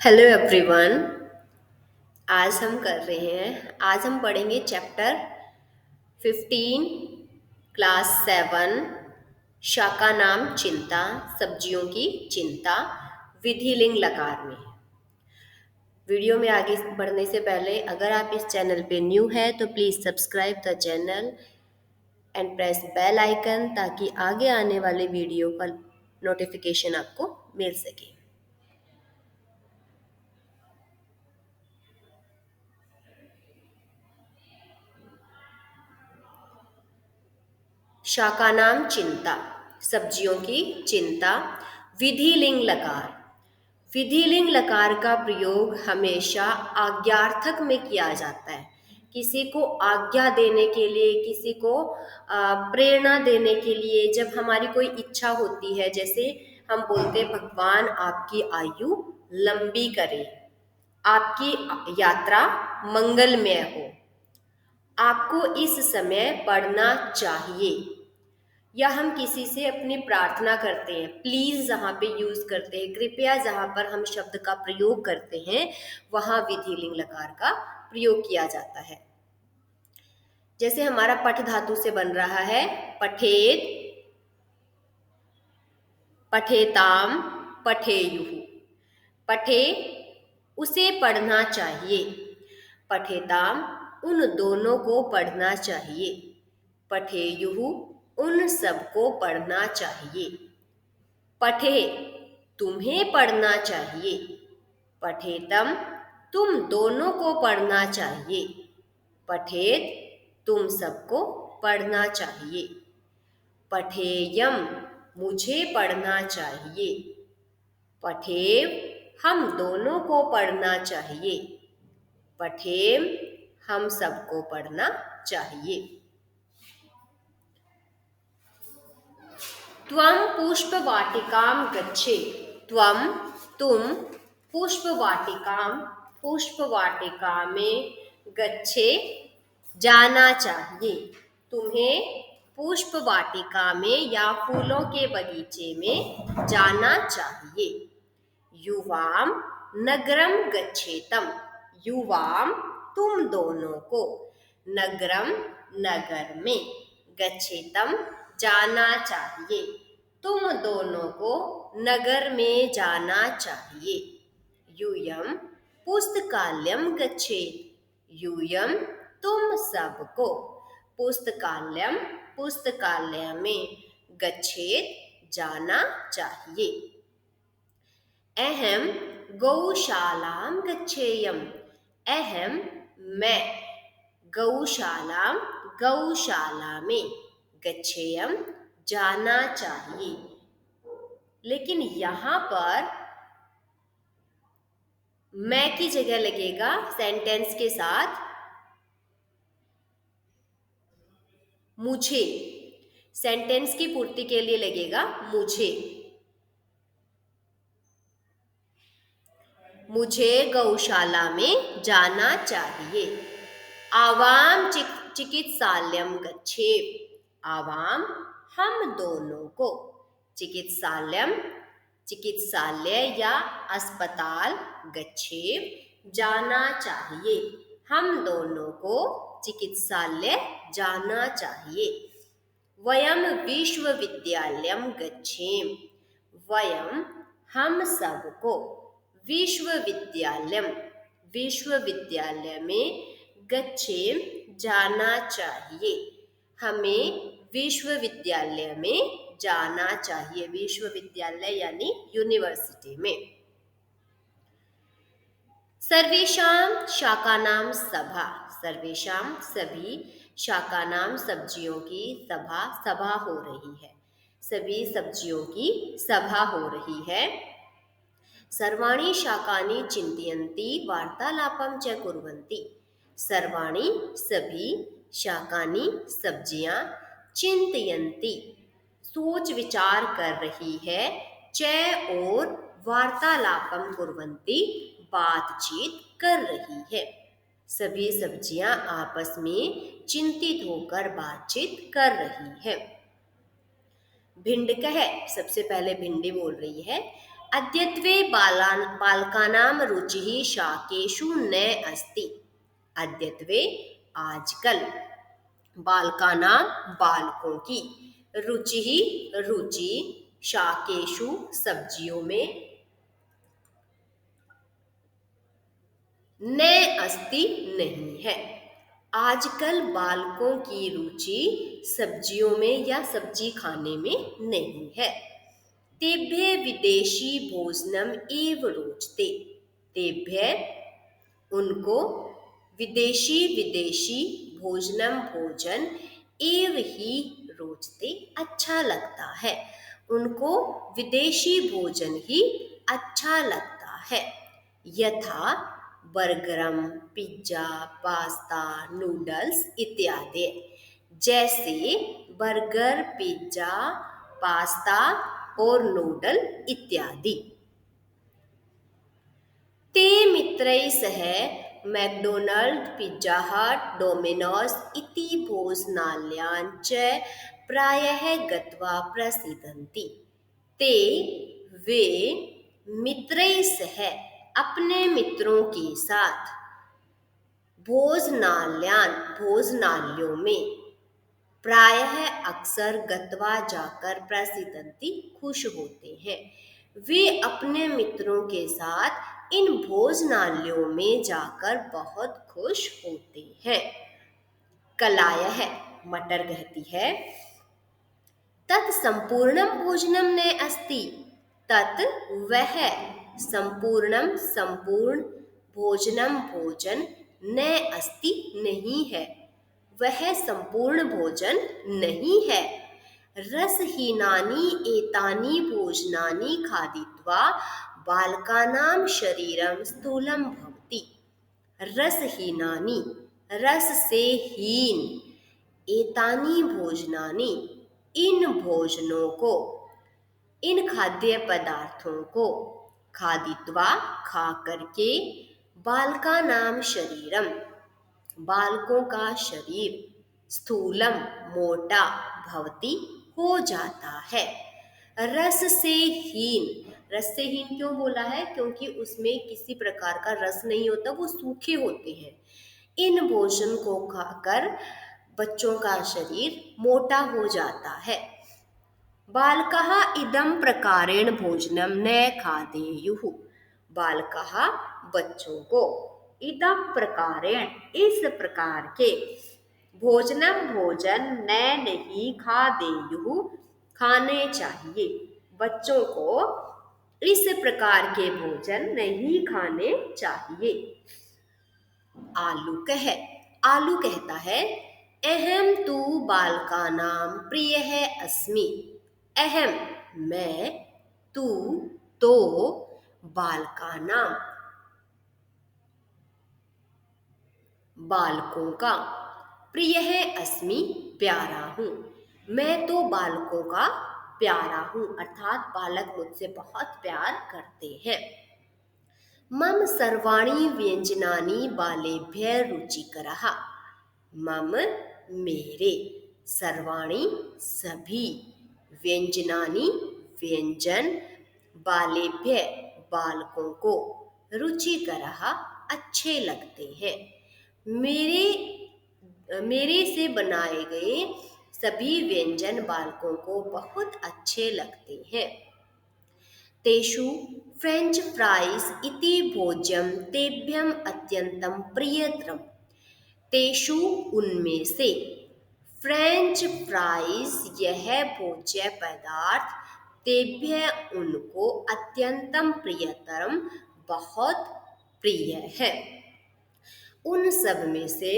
Hello everyone. आज हम पढ़ेंगे चैप्टर 15 क्लास 7 शाका नाम चिंता सब्जियों की चिंता विधि लिंग लकार में। वीडियो में आगे बढ़ने से पहले अगर आप इस चैनल पे न्यू है तो please subscribe the channel and press bell icon ताकि आगे आने वाले वीडियो का नोटिफिकेशन आपको मिल सके। शाका नाम चिंता सब्जियों की चिंता विधि लिंग लकार। विधि लिंग लकार का प्रयोग हमेशा आज्ञार्थक में किया जाता है। किसी को आज्ञा देने के लिए, किसी को प्रेरणा देने के लिए, जब हमारी कोई इच्छा होती है, जैसे हम बोलते हैं भगवान आपकी आयु लंबी करे, आपकी यात्रा मंगलमय हो, आपको इस समय पढ़ना चाहिए, या हम किसी से अपनी प्रार्थना करते हैं, प्लीज जहाँ पे यूज करते हैं, कृपया जहाँ पर हम शब्द का प्रयोग करते हैं वहां विधि लिंग लकार का प्रयोग किया जाता है। जैसे हमारा पठ धातु से बन रहा है पठेत, पठेताम, पठेयुः। पठे उसे पढ़ना चाहिए, पठेताम उन दोनों को पढ़ना चाहिए, पठेयुः उन सबको पढ़ना चाहिए, पठे तुम्हें पढ़ना चाहिए, पठेतम तुम दोनों को पढ़ना चाहिए, पठेत तुम सबको पढ़ना चाहिए, पठेयम मुझे पढ़ना चाहिए, पठेव हम दोनों को पढ़ना चाहिए, पठेम हम सबको पढ़ना चाहिए। त्वं पुष्पवाटिकां गच्छे, त्वं तुम, पुष्पवाटिका में, गच्छे जाना चाहिए, तुम्हें पुष्पवाटिका में या फूलों के बगीचे में जाना चाहिए। युवाम नगरम गच्छेतम, युवाम तुम दोनों को, नगरम नगर में, गच्छेतम जाना चाहिए, तुम दोनों को नगर में जाना चाहिए। यूयम पुस्तकालयम गच्छेत, यूयम तुम सबको, पुस्तकालयम पुस्तकालय में, गच्छेत जाना चाहिए। अहम गौशालाम गच्छेयम, अहम मैं, गौशालाम गौशाला में, गच्छेयम जाना चाहिए। लेकिन यहाँ पर मैं की जगह लगेगा सेंटेंस के साथ मुझे, सेंटेंस की पूर्ति के लिए लगेगा मुझे, मुझे गौशाला में जाना चाहिए। आवाम चिकित्सालयम गच्छेम, आवाम हम दोनों को, चिकित्सालयम चिकित्सालय या अस्पताल, गच्छेम जाना चाहिए, हम दोनों को चिकित्सालय जाना चाहिए। वयम विश्वविद्यालयम गच्छेम, वयम हम सबको, विश्वविद्यालयम विश्वविद्यालय में, गच्छेम जाना चाहिए, हमें विश्वविद्यालय में जाना चाहिए, विश्वविद्यालय यानी यूनिवर्सिटी में। सर्वेषां शाकानां सभा, सर्वेषां सभी, शाकानां सब्जियों की, सभा हो रही है, सभी सब्जियों की सभा हो रही है। सर्वाणि शाकानि चिन्तयन्ति वार्तालापं च कुर्वन्ति, सर्वाणि सभी, शाकानि सब्जियां, चिन्तयन्ति सोच विचार कर रही है, च और वार्तालापम कुर्वन्ति बातचीत कर रही है, सभी सब्जियां आपस में चिंतित होकर बातचीत कर रही है। भिंड कह, सबसे पहले भिंडी बोल रही है, अद्यत्वे बालकानां रुचिः शाकेषु न अस्ति। अद्यत्वे आजकल, बालकानां बालकों की, रुचि शाकेषु सब्जियों में, न अस्ति नहीं है। आजकल बालकों की रुचि सब्जियों में या सब्जी खाने में नहीं है। तेभ्य विदेशी भोजनम एव रोचते। तेभ्य उनको, विदेशी भोजनम भोजन, एव ही रोचते अच्छा लगता है। उनको विदेशी भोजन ही अच्छा लगता है। यथा बर्गरम, पिज्जा, पास्ता, नूडल्स इत्यादि। जैसे बर्गर, पिज्जा, पास्ता और नूडल इत्यादि। ते मित्रैः सह मैकडोनल्ड, पिज्जा हट, डोमिनोज इति भोजनालयान् च प्रायः गत्वा प्रसीदन्ति। ते वे मित्रैः सह अपने मित्रों के साथ भोजनालयों में, प्रायः अक्सर, गत्वा जाकर, प्रसीदन्ति खुश होते हैं। वे अपने मित्रों के साथ इन भोजनालयों में जाकर बहुत खुश होते हैं। कलायः, मटर कहती है, तत् संपूर्णं भोजनं न अस्ति। तत् वह, संपूर्ण भोजन न अस्ति नहीं है। वह संपूर्ण भोजन नहीं है। रसहीनानि एतानि भोजनानि खादित्वा बालकानां शरीरं स्थूलं भवति। रसहीनानि, रस से हीन, एतानि भोजनानि, इन भोजनों को, इन खाद्य पदार्थों को, खादित्वा खा करके, बालकानां शरीरम, बालकों का शरीर, स्थूलम मोटा, भवति हो जाता है। रस से हीन क्यों बोला है? क्योंकि उसमें किसी प्रकार का रस नहीं होता, वो सूखे होते हैं। इन भोजन को खाकर बच्चों का शरीर मोटा हो जाता है। बालकः इदं प्रकारेण भोजनं न खादेयुः। बालकः बच्चों को, इदं प्रकारेण इस प्रकार के, भोजन नहीं खादेयुः खाने चाहिए। बच्चों को इस प्रकार के भोजन नहीं खाने चाहिए। आलू कहता है, अहम तु बालकानां प्रियः अस्मि। अहम मैं, तू तो, बालकानां बालकों का, प्रियः अस्मि प्यारा हूँ। मैं तो बालकों का प्यारा हूँ, अर्थात बालक मुझसे बहुत प्यार करते हैं। मम सर्वाणि व्यंजनानि बालेभ्यः रुचिकरः। मम मेरे, सर्वाणि सभी, व्यंजनानि व्यंजन, बालेभ्यः बालकों को, रुचिकरः अच्छे लगते हैं। मेरे से बनाए गए सभी व्यंजन बालकों को बहुत अच्छे लगते हैं। तेषु फ्रेंच फ्राइज इति भोज्यम तेभ्यम अत्यंतम प्रियतरम। तेषु उनमें से, फ्रेंच फ्राइज यह भोज्य पदार्थ, तेभ्य उनको, अत्यंतम प्रियतरम बहुत प्रिय है। उन सब में से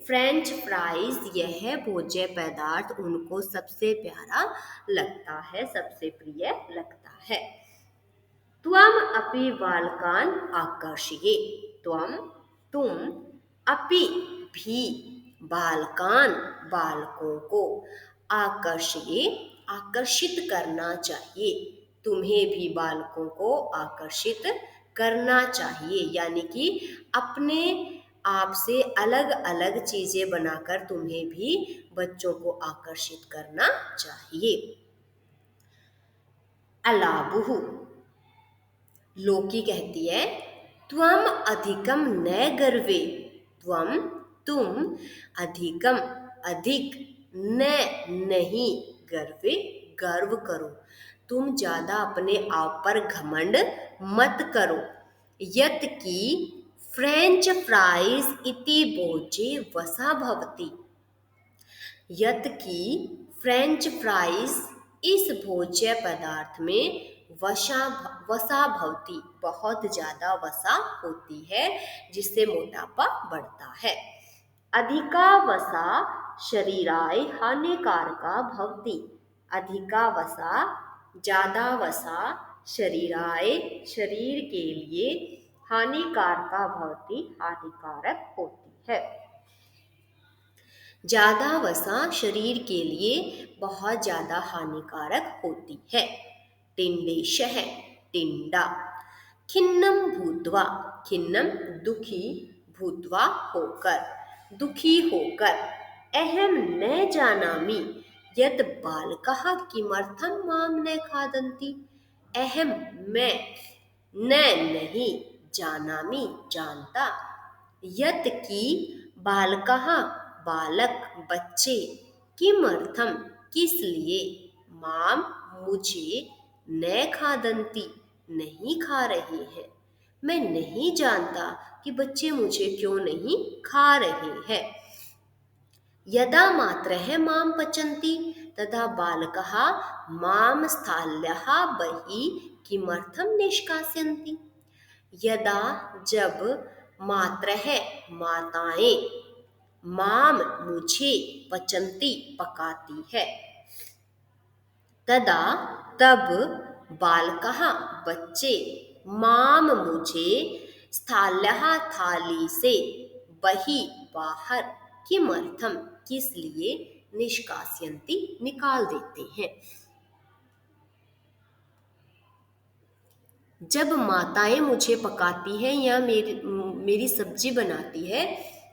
फ्रेंच फ्राइज यह भोज्य पदार्थ उनको सबसे प्यारा लगता है, सबसे प्रिय लगता है। त्वम अपि बालकान आकर्षये। तुम अपि भी, बालकान बालकों को, आकर्षये आकर्षित करना चाहिए। तुम्हें भी बालकों को आकर्षित करना चाहिए, यानी कि अपने आप से अलग अलग चीजें बनाकर तुम्हें भी बच्चों को आकर्षित करना चाहिए। अलाबुहु, लोकी कहती है, त्वम अधिकम न गर्वे, त्वम तुम अधिकम अधिक न नहीं गर्वे गर्व करो, तुम ज्यादा अपने आप पर घमंड मत करो। यत की फ्रेंच फ्राइज इति भोजे वसा भवती, यत की फ्रेंच फ्राइज इस भोज्य पदार्थ में वसा भवती, बहुत ज़्यादा वसा होती है जिससे मोटापा बढ़ता है। अधिका वसा शरीराय हानिकारका भवती, अधिका वसा ज़्यादा वसा शरीराय शरीर के लिए हानिकारका भवती हानिकारक होती है। ज़्यादा वसा शरीर के लिए बहुत ज़्यादा हानिकारक होती है। टिंडेशः टिंडा, खिन्नम भूत्वा, खिन्नम दुखी, भूत्वा होकर, दुखी होकर, अहम न जानामि यत् बालकः किमर्थं मां न खादन्ति, अहम मैं, न नहीं, जानामि जानता, यत की बालकः बालक बच्चे, किमर्थम किस लिए, माम मुझे, न खादंती नहीं खा रहे हैं, मैं नहीं जानता कि बच्चे मुझे क्यों नहीं खा रहे हैं। यदा मात्रः मां पचन्ति तदा बालकः मां स्थाल्यः बहिः किमर्थं निष्कासयन्ति, यदा जब मात्रः माताएं, माम मुझे, पचंती पकाती है, तदा तब बालकः बच्चे, माम मुझे, स्थाल्यः थाली से, बहि बाहर, किमर्थम किस लिए, निष्कासयन्ति निकाल देते हैं। जब माताएं मुझे पकाती हैं या मेरी सब्जी बनाती है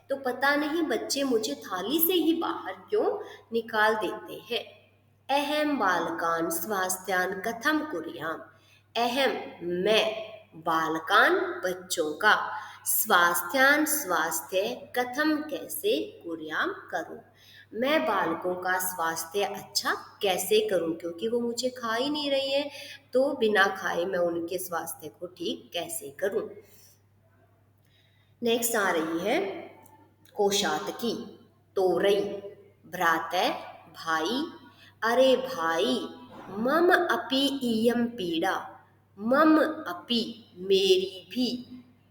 तो पता नहीं बच्चे मुझे थाली से ही बाहर क्यों निकाल देते हैं। अहम बालकान स्वास्थ्यान कथम कुर्याम, अहम मैं, बालकान बच्चों का, स्वास्थ्यान स्वास्थ्य, कथम कैसे, कुर्याम करूं, मैं बालकों का स्वास्थ्य अच्छा कैसे करूं, क्योंकि वो मुझे खा ही नहीं रही है तो बिना खाए मैं उनके स्वास्थ्य को ठीक कैसे करूं। नेक्स्ट आ रही है कोशातकी, तोरई, भ्रातः भाई, अरे भाई, मम अपि इयम पीड़ा, मम अपि मेरी भी,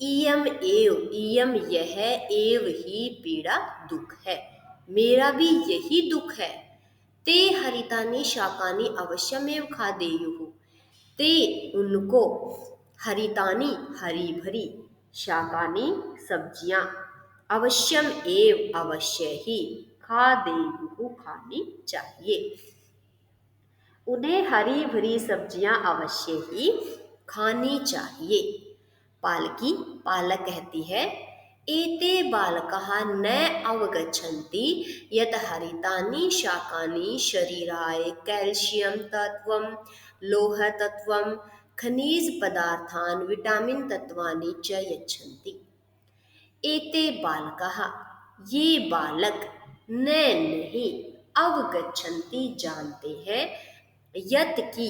इयम एव, इयम यह, एव ही, पीड़ा दुख है, मेरा भी यही दुख है। ते हरितानि शाकानि अवश्यमेव खादेयुः, ते उनको, हरितानि हरी भरी, शाकानि सब्जियां, अवश्यम एव अवश्य ही, खादेयुः खानी चाहिए, उन्हें हरी भरी सब्जियां अवश्य ही खानी चाहिए। पालकी, पालक कहती है, एते बालकाः न अवगच्छन्ति यत् हरितानि शाकानि शरीराय कैल्शियम तत्वं, लोह तत्वं, खनिज पदार्थान, विटामिन तत्वानि च यच्छन्ति। एते बालकाः, ये बालक, न नहीं, अवगच्छन्ति जानते हैं, यत की,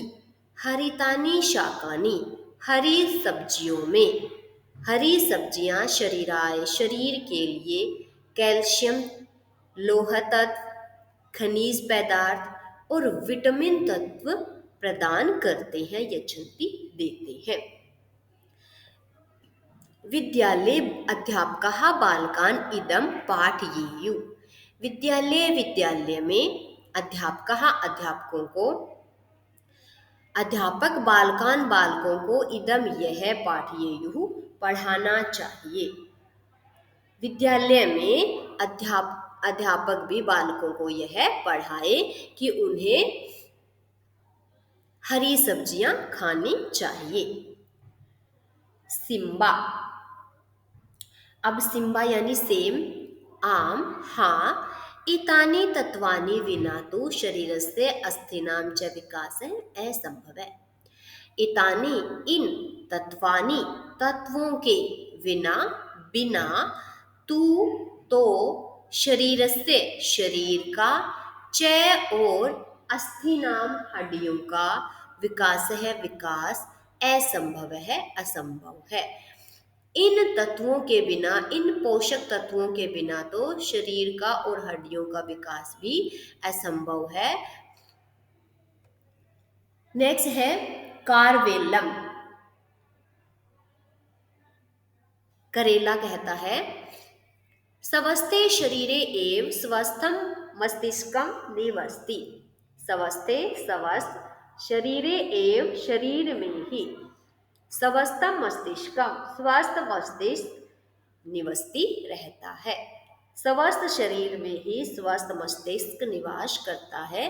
हरितानि शाकानि, हरी सब्जियों में, हरी सब्जियां शरीराय शरीर के लिए, कैल्शियम, लोह तत्व, खनिज पदार्थ और विटामिन तत्व प्रदान करते हैं, यच्छन्ति देते हैं। विद्यालये अध्यापकाः बालकान् इदं पाठयेयुः, विद्यालय में अध्यापकाः अध्यापकों को, अध्यापक बालकान बालकों को, इदम यह, पाठयेयुः पढ़ाना चाहिए। विद्यालय में अध्यापक भी बालकों को यह पढ़ाए कि उन्हें हरी सब्जियां खानी चाहिए। सिम्बा, अब सिम्बा यानी सेम, आम, हाँ, इतानी तत्वानि विना तो शरीरस्य अस्थिनां च विकासः असंभवः, एतानि इन तत्वानि तत्वों के विना बिना तू तो शरीरस्य शरीर का चय और अस्थीनाम हड्डियों का विकास है विकास असंभव है असंभव है। इन तत्वों के बिना इन पोषक तत्वों के बिना तो शरीर का और हड्डियों का विकास भी असंभव है। नेक्स्ट है कार्वेलम। करेला कहता है स्वस्थे शरीरे एव स्वस्थम मस्तिष्कम निवसति। स्वस्थे स्वस्थ शरीरे एव शरीर में ही स्वस्थम मस्तिष्कम स्वस्थ मस्तिष्क निवसति रहता है। स्वस्थ शरीर में ही स्वस्थ मस्तिष्क निवास करता है।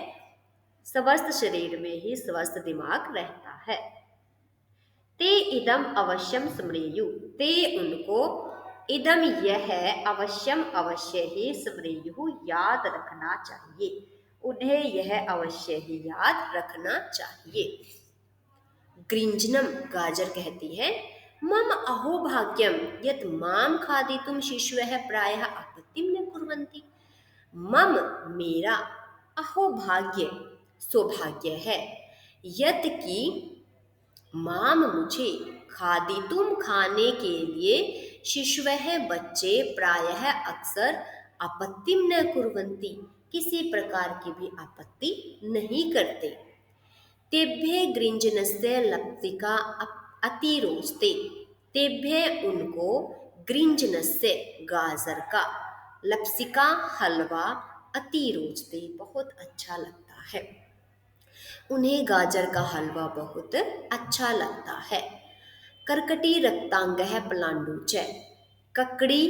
स्वस्थ शरीर में ही स्वस्थ दिमाग रहता है। ते इदम अवश्यम स्मरेयु। ते उनको इदम यह अवश्यम अवश्य ही स्मरेयु याद रखना चाहिए। उन्हें यह अवश्य ही याद रखना चाहिए। गृञ्जनम गाजर कहती है मम अहोभाग्यम यत् माम खादितुम शिशवः प्रायः आपत्तिं न कुर्वन्ति। मम मेरा अहोभाग्य सौभाग्य है यत् की माम मुझे खादितुम खाने के लिए शिशवः बच्चे प्रायः अक्सर आपत्तिं न कुर्वन्ति किसी प्रकार की भी आपत्ति नहीं करते। तेभ्य गृञ्जनस्य लप्सिका अतिरोचते। तेभ्य उनको गृञ्जनस्य गाजर का लप्सिका हलवा अतिरोचते बहुत अच्छा लगता है। उन्हें गाजर का हलवा बहुत अच्छा लगता है। कर्कटी रक्तांग है पलांडु च। ककड़ी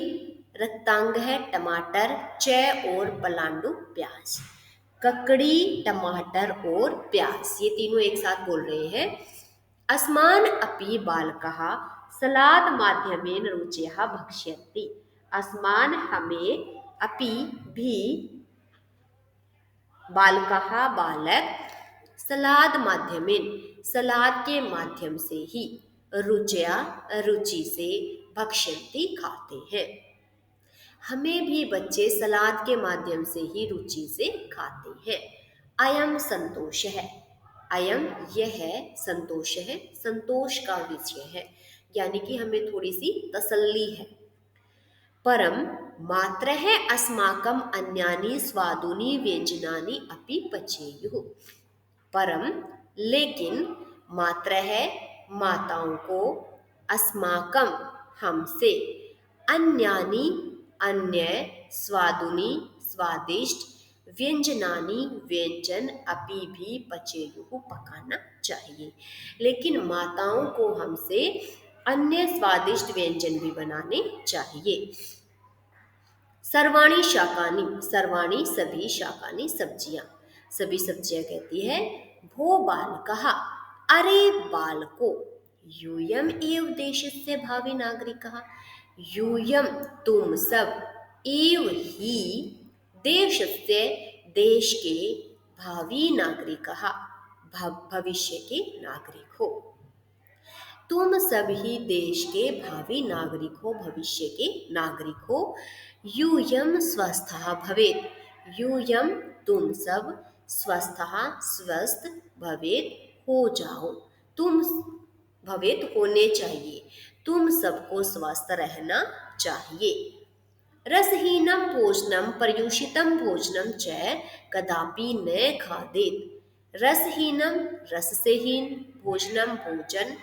रक्तांग है टमाटर च और पलांडु प्याज। ककड़ी टमाटर और प्याज ये तीनों एक साथ बोल रहे हैं। अस्मान अपि बालकः सलाद माध्यमेन रुचयः भक्ष्यन्ति। अस्मान हमें अपि भी बालकः बालक सलाद माध्यमेन सलाद के माध्यम से ही रुचया रुचि से भक्ष्यन्ति खाते हैं। हमें भी बच्चे सलाद के माध्यम से ही रुचि से खाते हैं। अयम संतोष है। अयम यह है संतोष है संतोष का विषय है यानी कि हमें थोड़ी सी तसल्ली है। परम मात्र है अस्माकम अन्यानि स्वादुनि व्यंजनानि अपि पचेयुः। परम लेकिन मात्र है माताओं को अस्माकम हमसे अन्यानि अन्य स्वादुनि स्वादिष्ट व्यंजनानि व्यंजन अपि भी पचेयुः पकाना चाहिए। लेकिन माताओं को हमसे अन्य स्वादिष्ट व्यंजन भी बनाने चाहिए। सर्वाणी शाकानि सर्वाणी सभी शाकानि सब्जियां सभी सब्जियां कहती है भो बालकः अरे बालको यूयम एव देशस्य भावी नागरिकः। यूयम तुम सब एव ही देशस्य देश के भावी नागरिकः भविष्य के नागरिक हो। तुम सभी देश के भावी नागरिक हो भविष्य के नागरिक हो। यूयम स्वस्थः भवेत्। यूयम तुम सब स्वस्थः स्वस्थ भवेत् हो जाओ। तुम भवेत् होने चाहिए। तुम सबको स्वस्थ रहना चाहिए। रसहीनम भोजनम पर्युषितम भोजनम च कदापि न खादेत। रसहीनम रस से हीन भोजनम भोजन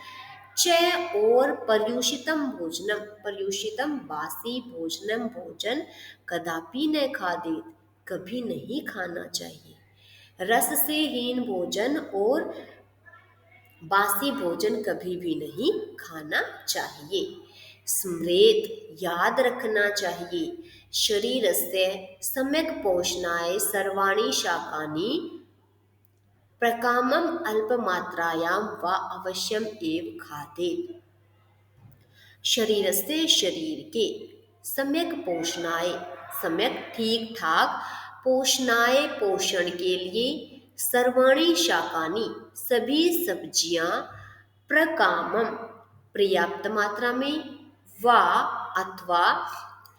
च और पर्युषितम भोजनम पर्युषितम बासी भोजनम भोजन कदापि न खादेत कभी नहीं खाना चाहिए। रस से हीन भोजन और बासी भोजन कभी भी नहीं खाना चाहिए। स्मृत याद रखना चाहिए। शरीरस्य सम्यक् पोषणाय सर्वाणि शाकानि प्रकामम अल्पमात्रायां वा अवश्यम एव खादेत। शरीरस्य शरीर के सम्यक पोषणाय सम्यक ठीक ठाक पोषणाय पोषण के लिए सर्वाणी शाकानि सभी सब्जियां प्रकामम पर्याप्त मात्रा में, वा अथवा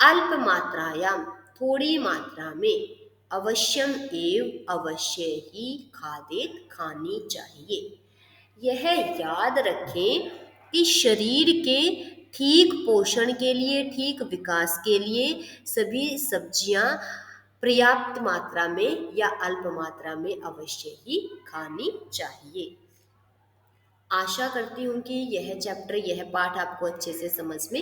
अल्प मात्रायाम थोड़ी मात्रा में, अवश्यम एव अवश्य ही खादेत खानी चाहिए। यह याद रखें कि शरीर के ठीक पोषण के लिए, ठीक विकास के लिए सभी सब्जियां पर्याप्त मात्रा में या अल्प मात्रा में अवश्य ही खानी चाहिए। आशा करती हूँ कि यह चैप्टर, यह पाठ आपको अच्छे से समझ में